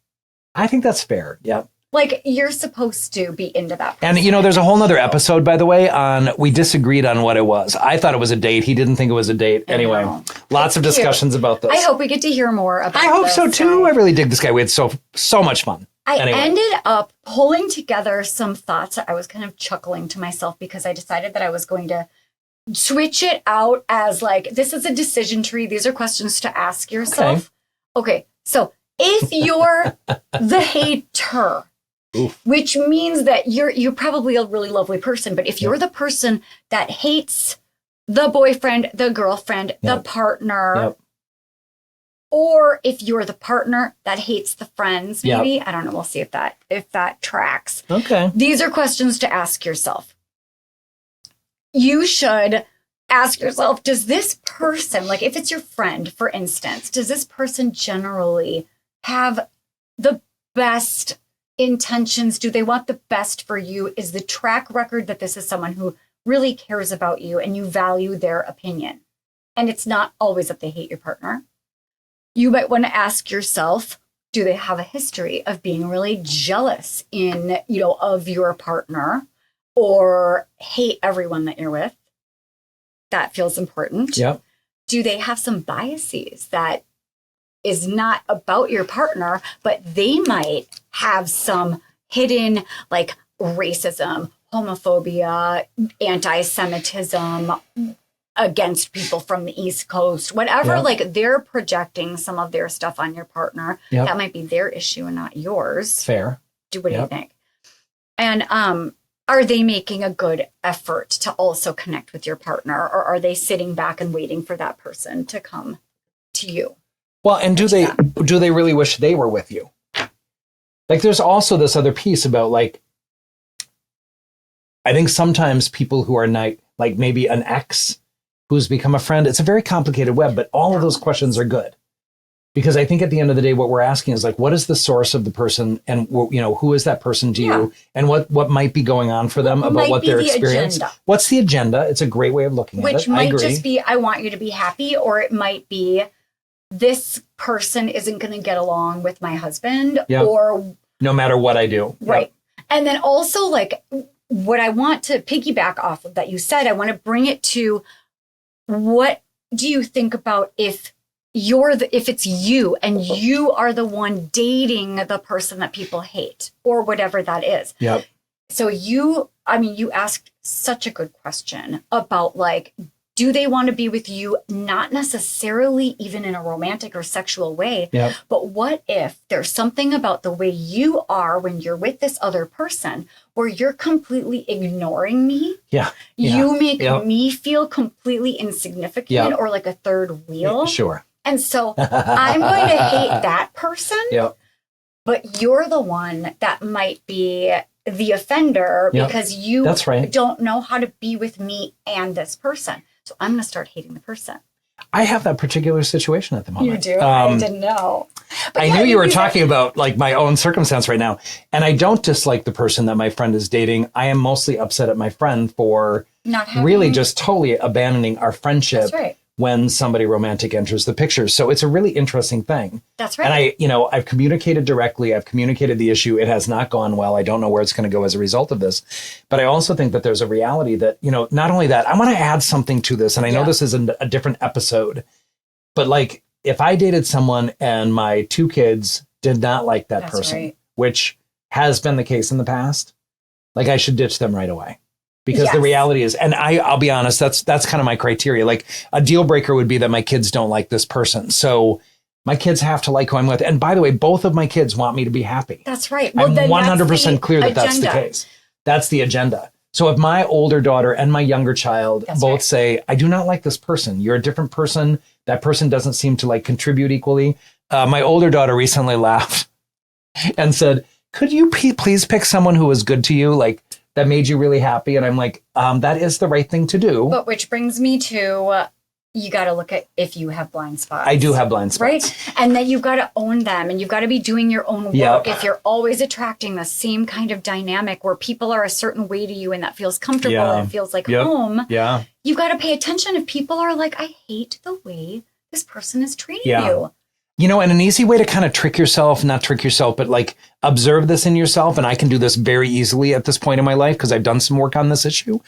I think that's fair. Yeah. Like, you're supposed to be into that person. And, you know, there's a whole nother episode, by the way, on we disagreed on what it was. I thought it was a date. He didn't think it was a date. Anyway, lots of discussions about this. I hope we get to hear more about this. I hope so, too. I really dig this guy. We had so much fun. I ended up pulling together some thoughts. I was kind of chuckling to myself because I decided that I was going to switch it out as like, this is a decision tree. These are questions to ask yourself. Okay. So if you're the hater, which means that you're probably a really lovely person, but if you're the person that hates the boyfriend, the girlfriend, the partner, or if you're the partner that hates the friends, maybe, I don't know, we'll see if that tracks. Okay. These are questions to ask yourself. You should ask yourself, does this person, like if it's your friend, for instance, does this person generally have the best intentions? Do they want the best for you? Is the track record that this is someone who really cares about you and you value their opinion? And it's not always that they hate your partner. You might want to ask yourself, do they have a history of being really jealous of your partner, or hate everyone that you're with? That feels important. Yep. Do they have some biases that is not about your partner, but they might have some hidden like racism, homophobia, anti-Semitism against people from the East Coast, whatever, like they're projecting some of their stuff on your partner. That might be their issue and not yours. Fair. What do you think? And are they making a good effort to also connect with your partner, or are they sitting back and waiting for that person to come to you? Well, and do they really wish they were with you? Like, there's also this other piece about, like, I think sometimes people who are like maybe an ex who's become a friend, it's a very complicated web, but all of those questions are good. Because I think at the end of the day, what we're asking is like, what is the source of the person, and who is that person to you, and what might be going on for them about what their experience. What's the agenda? It's a great way of looking at it. Which might just be, I want you to be happy, or it might be, this person isn't going to get along with my husband, or no matter what I do. Right. And then also, like, what I want to piggyback off of that you said, I want to bring it to, what do you think about if it's you and you are the one dating the person that people hate, or whatever that is? Yep. So you asked such a good question about, like, do they want to be with you? Not necessarily even in a romantic or sexual way, but what if there's something about the way you are when you're with this other person where you're completely ignoring me? You make me feel completely insignificant or like a third wheel. Sure. And so I'm going to hate that person, but you're the one that might be the offender because you don't know how to be with me and this person. So I'm going to start hating the person. I have that particular situation at the moment. You do? I didn't know. But I knew you were talking about like my own circumstance right now. And I don't dislike the person that my friend is dating. I am mostly upset at my friend for really just totally abandoning our friendship when somebody romantic enters the picture. So it's a really interesting thing. That's right. And I've communicated directly. I've communicated the issue. It has not gone well. I don't know where it's going to go as a result of this. But I also think that there's a reality that, not only that, I want to add something to this. And I know this is a different episode, but like, if I dated someone and my 2 kids did not like that person, which has been the case in the past, like, I should ditch them right away. Because the reality is, and I'll be honest, that's kind of my criteria. Like, a deal breaker would be that my kids don't like this person. So my kids have to like who I'm with. And by the way, both of my kids want me to be happy. That's right. Well, I'm 100% clear that that's the case. That's the agenda. So if my older daughter and my younger child both say, I do not like this person, you're a different person, that person doesn't seem to like contribute equally. My older daughter recently laughed and said, could you please pick someone who was good to you, like that made you really happy? And I'm like, that is the right thing to do. But which brings me to, you got to look at if you have blind spots. I do have blind spots. Right? And then you've got to own them, and you've got to be doing your own work. Yep. If you're always attracting the same kind of dynamic where people are a certain way to you and that feels comfortable and feels like home, you've got to pay attention if people are like, I hate the way this person is treating you. You know, and an easy way to kind of not trick yourself, but like observe this in yourself. And I can do this very easily at this point in my life because I've done some work on this issue.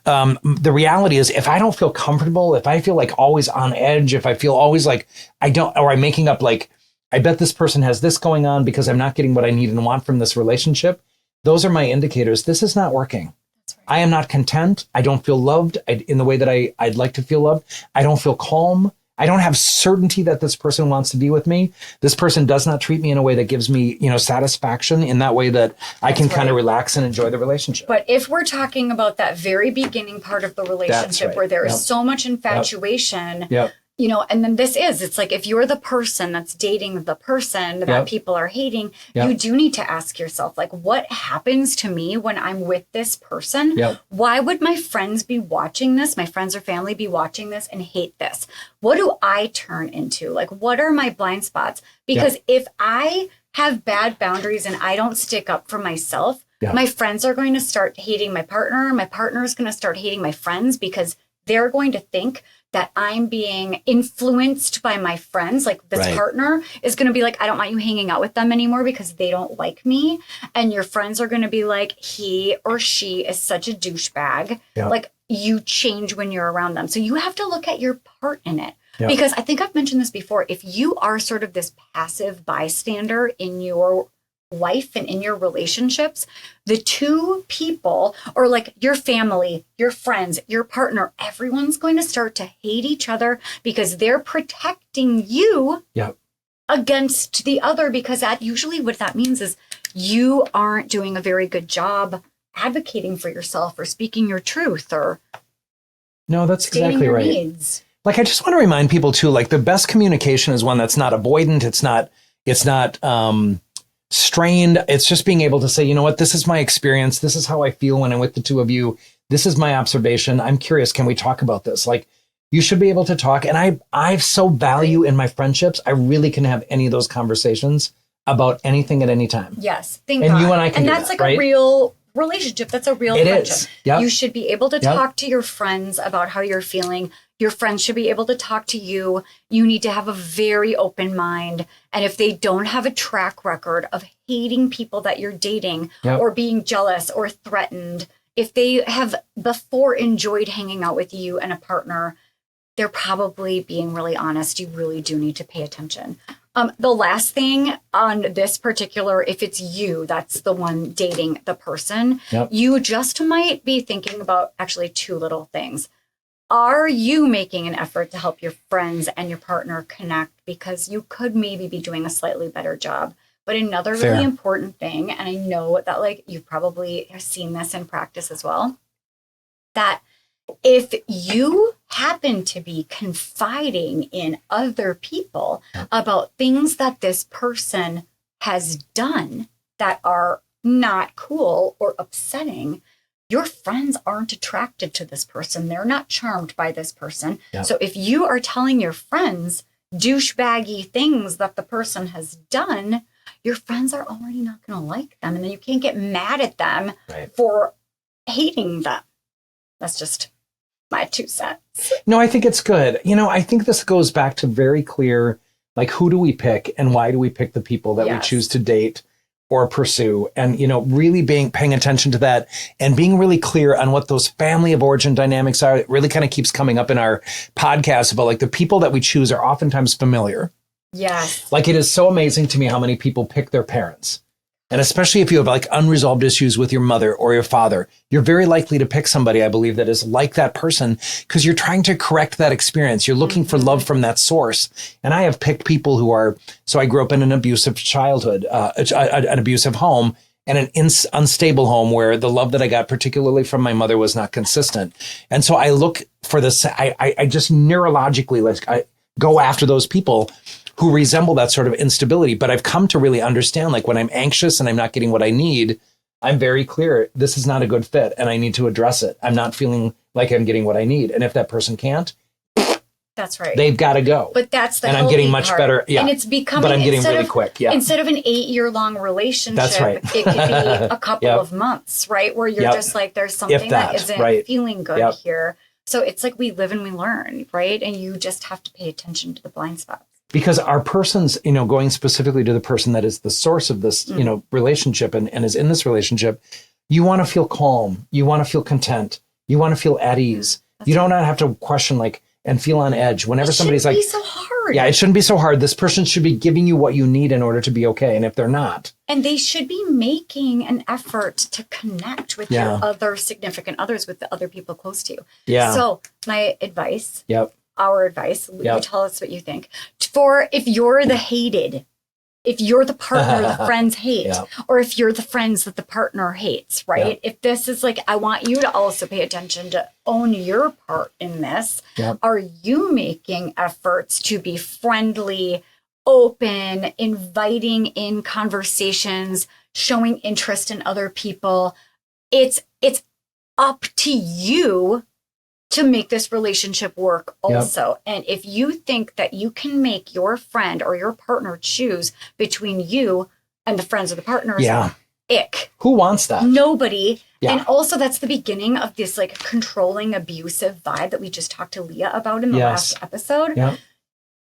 The reality is if I don't feel comfortable, if I feel like always on edge, if I feel always like I'm making up like, I bet this person has this going on because I'm not getting what I need and want from this relationship. Those are my indicators. This is not working. That's right. I am not content. I don't feel loved in the way that I'd like to feel loved. I don't feel calm. I don't have certainty that this person wants to be with me. This person does not treat me in a way that gives me, satisfaction in that way that I can kind of relax and enjoy the relationship. But if we're talking about that very beginning part of the relationship where there is so much infatuation, and then it's like if you're the person that's dating the person that people are hating, you do need to ask yourself, like, what happens to me when I'm with this person? Why would my friends be watching this? My friends or family be watching this and hate this? What do I turn into? Like, what are my blind spots? Because if I have bad boundaries and I don't stick up for myself, my friends are going to start hating my partner. My partner is going to start hating my friends because they're going to think that I'm being influenced by my friends. Like this partner is going to be like, I don't want you hanging out with them anymore because they don't like me. And your friends are going to be like, he or she is such a douchebag. Like you change when you're around them. So you have to look at your part in it. Because I think I've mentioned this before. If you are sort of this passive bystander in your life and in your relationships, the two people or like your family, your friends, your partner, everyone's going to start to hate each other because they're protecting you against the other, because that usually what that means is you aren't doing a very good job advocating for yourself or speaking your truth or that's exactly right. Needs. Like, I just want to remind people too, like the best communication is one that's not avoidant. It's not strained. It's just being able to say, you know what, this is my experience. This is how I feel when I'm with the two of you. This is my observation. I'm curious. Can we talk about this? Like, you should be able to talk. And I so value in my friendships. I really can have any of those conversations about anything at any time. Yes. You and I can do that's that, like a real relationship. That's a real friendship. Is. Yep. You should be able to talk to your friends about how you're feeling. Your friends should be able to talk to you. You need to have a very open mind. And if they don't have a track record of hating people that you're dating or being jealous or threatened, if they have before enjoyed hanging out with you and a partner, they're probably being really honest. You really do need to pay attention. The last thing on this particular, if it's you, that's the one dating the person, you just might be thinking about actually two little things. Are you making an effort to help your friends and your partner connect? Because you could maybe be doing a slightly better job. But another really important thing, and I know that like you've probably seen this in practice as well, that if you happen to be confiding in other people about things that this person has done that are not cool or upsetting, your friends aren't attracted to this person. They're not charmed by this person. So if you are telling your friends douchebaggy things that the person has done, your friends are already not going to like them. And then you can't get mad at them for hating them. That's just my 2 cents. No, I think it's good. I think this goes back to very clear, like, who do we pick and why do we pick the people that we choose to date or pursue? And, really paying attention to that and being really clear on what those family of origin dynamics are. It really kind of keeps coming up in our podcast about like the people that we choose are oftentimes familiar. Yes. Like, it is so amazing to me how many people pick their parents. And especially if you have like unresolved issues with your mother or your father, you're very likely to pick somebody, I believe, that is like that person because you're trying to correct that experience. You're looking for love from that source. And I have picked people who are, so I grew up in an abusive childhood, an abusive home. and an unstable home where the love that I got, particularly from my mother, was not consistent. And so I look for this, I just neurologically, like, I go after those people who resemble that sort of instability. But I've come to really understand, like, when I'm anxious and I'm not getting what I need, I'm very clear, this is not a good fit and I need to address it. I'm not feeling like I'm getting what I need. And if that person can't, that's right. they've got to go. But that's the and I'm getting much part. better. Yeah. And it's becoming, but I'm getting really quick. Yeah. Instead of an 8-year-long relationship, that's right. it could be a couple of months, right? Where you're just like, there's something that isn't feeling good here. So it's like we live and we learn, right? And you just have to pay attention to the blind spots. Because our person's, going specifically to the person that is the source of this, relationship and is in this relationship, you want to feel calm. You want to feel content. You want to feel at ease. You don't have to question, like, and feel on edge whenever somebody's like, it shouldn't be so hard. Yeah, it shouldn't be so hard. This person should be giving you what you need in order to be okay. And if they're not. And they should be making an effort to connect with your other significant others, with the other people close to you. Yeah. So my advice, our advice, you tell us what you think. If you're the hated, if you're the partner the friends hate, or if you're the friends that the partner hates, right? If this is like, I want you to also pay attention to own your part in this. Are you making efforts to be friendly, open, inviting in conversations, showing interest in other people? It's up to you to make this relationship work also. And if you think that you can make your friend or your partner choose between you and the friends or the partners, ick. Who wants that? Nobody. And also that's the beginning of this like controlling, abusive vibe that we just talked to Leah about in the last episode.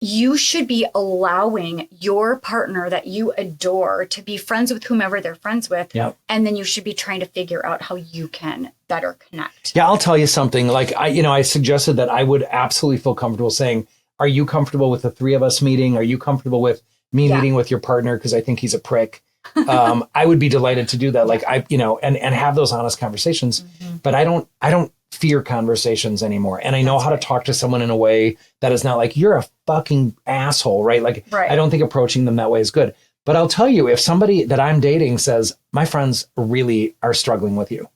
You should be allowing your partner that you adore to be friends with whomever they're friends with. And then you should be trying to figure out how you can better connect. Yeah, I'll tell you something. Like, I suggested that I would absolutely feel comfortable saying, are you comfortable with the three of us meeting? Are you comfortable with me meeting with your partner? Because I think he's a prick. I would be delighted to do that. Like, and have those honest conversations. But I don't fear conversations anymore. And I know how to talk to someone in a way that is not like, you're a fucking asshole, right? Like, I don't think approaching them that way is good. But I'll tell you, if somebody that I'm dating says, my friends really are struggling with you,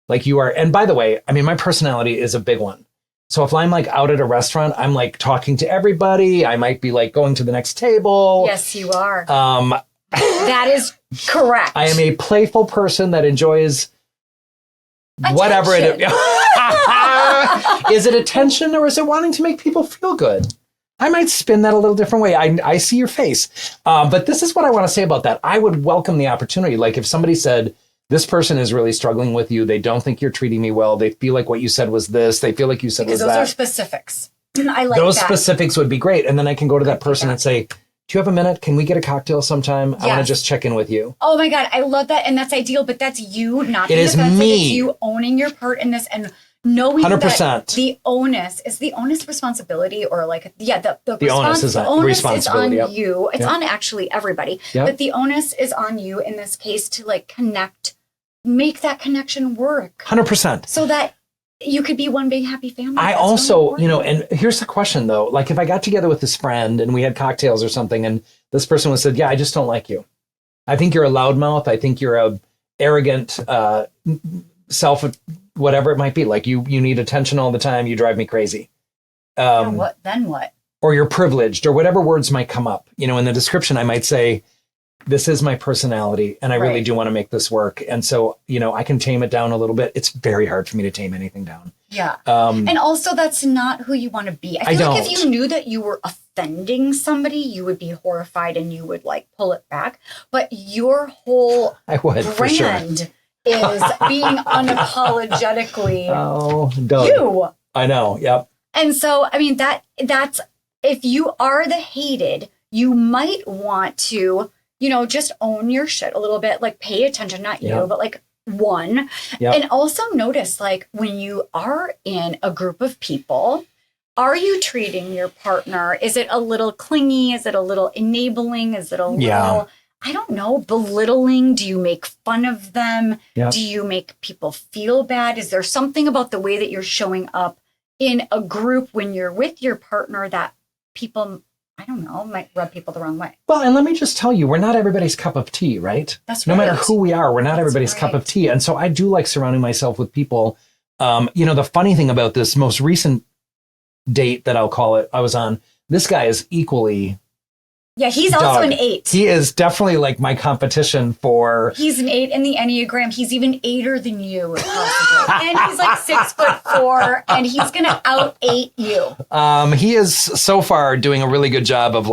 like you are. And by the way, I mean, my personality is a big one. So if I'm like out at a restaurant, I'm like talking to everybody. I might be like going to the next table. Yes, you are. That is correct. I am a playful person that enjoys whatever it is. Is it attention or is it wanting to make people feel good? I might spin that a little different way. I see your face. But this is what I want to say about that. I would welcome the opportunity. Like if somebody said, this person is really struggling with you. They don't think you're treating me well. They feel like what you said was this. They feel like you said was that. Because those are specifics. I like those that. specifics would be great. And then I can go to that person and say, do you have a minute? Can we get a cocktail sometime? Yes. I want to just check in with you. Oh my God. I love that. And that's ideal, but that's you not being defensive. It is me. It's you owning your part in this and knowing 100%. that the onus responsibility or like, the onus is responsibility on you. It's on actually everybody, but the onus is on you in this case to like make that connection work. 100%. So that you could be one big happy family. I also, and here's the question though, like if I got together with this friend and we had cocktails or something and this person was said, yeah, I just don't like you. I think you're a loudmouth. I think you're a arrogant, whatever it might be. Like you need attention all the time. You drive me crazy. Then what? Or you're privileged or whatever words might come up. In the description, I might say, this is my personality and I really do want to make this work. And so, I can tame it down a little bit. It's very hard for me to tame anything down. Yeah. And also that's not who you want to be. I feel like if you knew that you were offending somebody, you would be horrified and you would like pull it back. But your whole brand is being unapologetically you. I know. Yep. And so, I mean, that's, if you are the hated, you might want to, just own your shit a little bit, like pay attention, not you, but like one. And also notice like when you are in a group of people, are you treating your partner? Is it a little clingy? Is it a little enabling? Is it a little, I don't know, belittling? Do you make fun of them? Do you make people feel bad? Is there something about the way that you're showing up in a group when you're with your partner that people I don't know, might rub people the wrong way. Well, and let me just tell you, we're not everybody's cup of tea, right? That's right. No matter who we are, we're not That's everybody's right. cup of tea. And so I do like surrounding myself with people. The funny thing about this most recent date that I'll call it, I was on, this guy is equally... Yeah, he's also an 8. He is definitely like my competition for... He's an 8 in the Enneagram. He's even 8er than you, possibly. And he's like 6'4", and he's going to out-8 you. He is so far doing a really good job of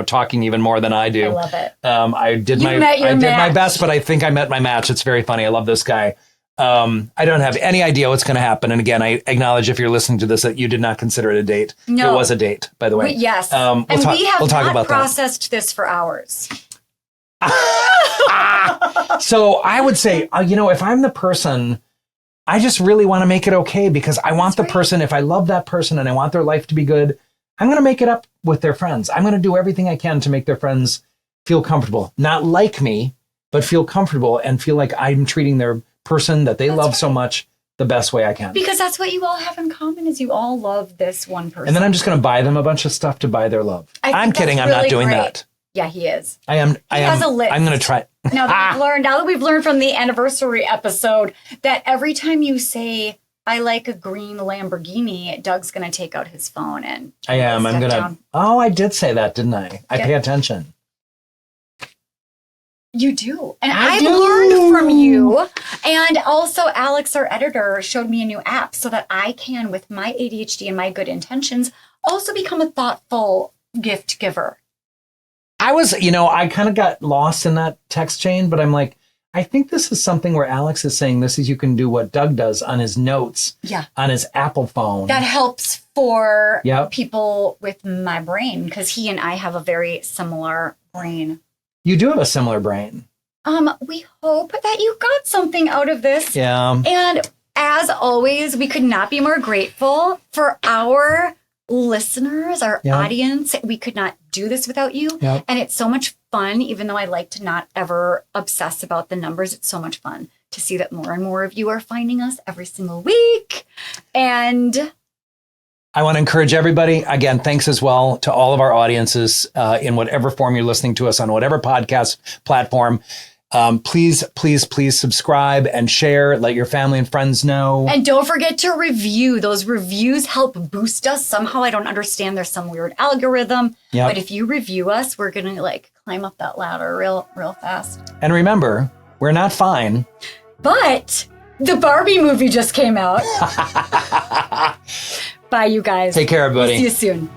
talking even more than I do. I love it. I did my best, but I think I met my match. It's very funny. I love this guy. I don't have any idea what's going to happen. And again, I acknowledge if you're listening to this that you did not consider it a date. No. It was a date, by the way. Yes. We have not processed this for hours. So I would say, if I'm the person, I just really want to make it okay because I want person, if I love that person and I want their life to be good, I'm going to make it up with their friends. I'm going to do everything I can to make their friends feel comfortable. Not like me, but feel comfortable and feel like I'm treating their person that they love so much the best way I can. Because that's what you all have in common is you all love this one person. And then I'm just going to buy them a bunch of stuff to buy their love. I'm kidding. I'm not doing that. Yeah, he is. I am. He has a list. I'm going to try. Now that we've learned from the anniversary episode that every time you say, I like a green Lamborghini, Doug's going to take out his phone and I am. I'm going to. Oh, I did say that, didn't I? I pay attention. You do. And I've learned from you. And also Alex, our editor, showed me a new app so that I can, with my ADHD and my good intentions, also become a thoughtful gift giver. I was, I kind of got lost in that text chain, but I'm like, I think this is something where Alex is saying this is you can do what Doug does on his notes, on his Apple phone. That helps for people with my brain because he and I have a very similar brain. You do have a similar brain. We hope that you got something out of this. Yeah. And as always, we could not be more grateful for our listeners, our audience. We could not do this without you. Yep. And it's so much fun, even though I like to not ever obsess about the numbers. It's so much fun to see that more and more of you are finding us every single week. And I want to encourage everybody, again, thanks as well to all of our audiences in whatever form you're listening to us on whatever podcast platform. Please subscribe and share. Let your family and friends know. And don't forget to review. Those reviews help boost us. Somehow I don't understand. There's some weird algorithm. Yep. But if you review us, we're going to climb up that ladder real fast. And remember, we're not fine. But the Barbie movie just came out. Bye, you guys. Take care, everybody. See you soon.